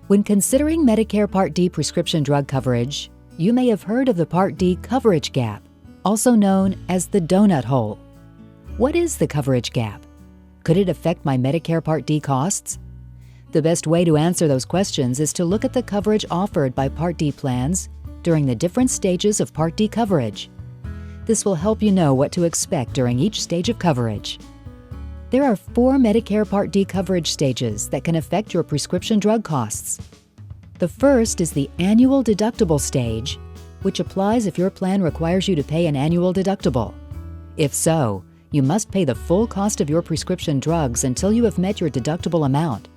When considering Medicare Part D prescription drug coverage, you may have heard of the Part D coverage gap, also known as the donut hole. What is the coverage gap? Could it affect my Medicare Part D costs? The best way to answer those questions is to look at the coverage offered by Part D plans during the different stages of Part D coverage. This will help you know what to expect during each stage of coverage. There are 4 Medicare Part D coverage stages that can affect your prescription drug costs. The first is the Annual Deductible Stage, which applies if your plan requires you to pay an annual deductible. If so, you must pay the full cost of your prescription drugs until you have met your deductible amount.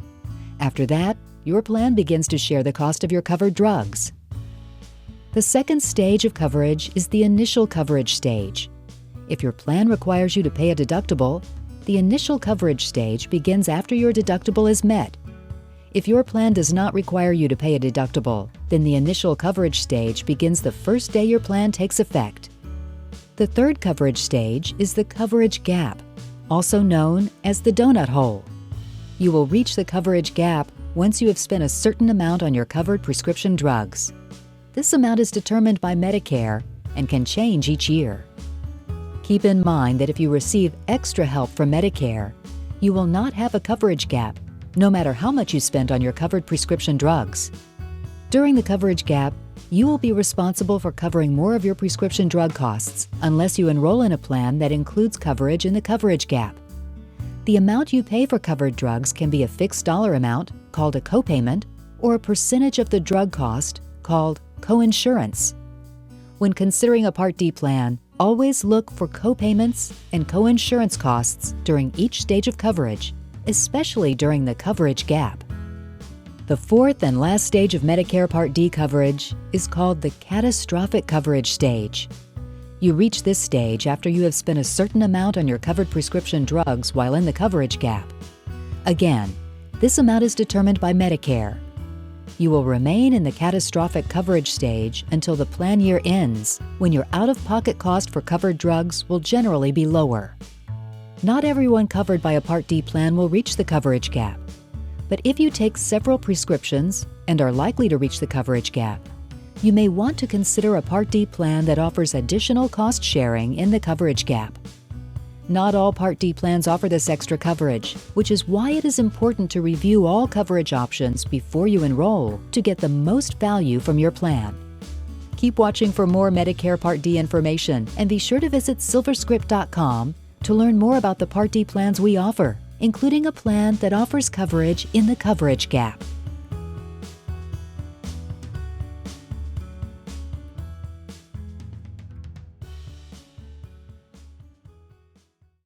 After that, your plan begins to share the cost of your covered drugs. The second stage of coverage is the Initial Coverage Stage. If your plan requires you to pay a deductible, the Initial Coverage Stage begins after your deductible is met. If your plan does not require you to pay a deductible, then the Initial Coverage Stage begins the first day your plan takes effect. The third coverage stage is the coverage gap, also known as the donut hole. You will reach the coverage gap once you have spent a certain amount on your covered prescription drugs. This amount is determined by Medicare and can change each year. Keep in mind that if you receive extra help from Medicare, you will not have a coverage gap, no matter how much you spent on your covered prescription drugs. During the coverage gap, you will be responsible for covering more of your prescription drug costs unless you enroll in a plan that includes coverage in the coverage gap. The amount you pay for covered drugs can be a fixed dollar amount, called a copayment, or a percentage of the drug cost, called coinsurance. When considering a Part D plan, always look for copayments and coinsurance costs during each stage of coverage, especially during the coverage gap. The fourth and last stage of Medicare Part D coverage is called the Catastrophic Coverage Stage. You reach this stage after you have spent a certain amount on your covered prescription drugs while in the coverage gap. Again, this amount is determined by Medicare. You will remain in the Catastrophic Coverage Stage until the plan year ends, when your out-of-pocket cost for covered drugs will generally be lower. Not everyone covered by a Part D plan will reach the coverage gap. But if you take several prescriptions and are likely to reach the coverage gap, you may want to consider a Part D plan that offers additional cost sharing in the coverage gap. Not all Part D plans offer this extra coverage, which is why it is important to review all coverage options before you enroll to get the most value from your plan. Keep watching for more Medicare Part D information and be sure to visit SilverScript.com to learn more about the Part D plans we offer, including a plan that offers coverage in the coverage gap.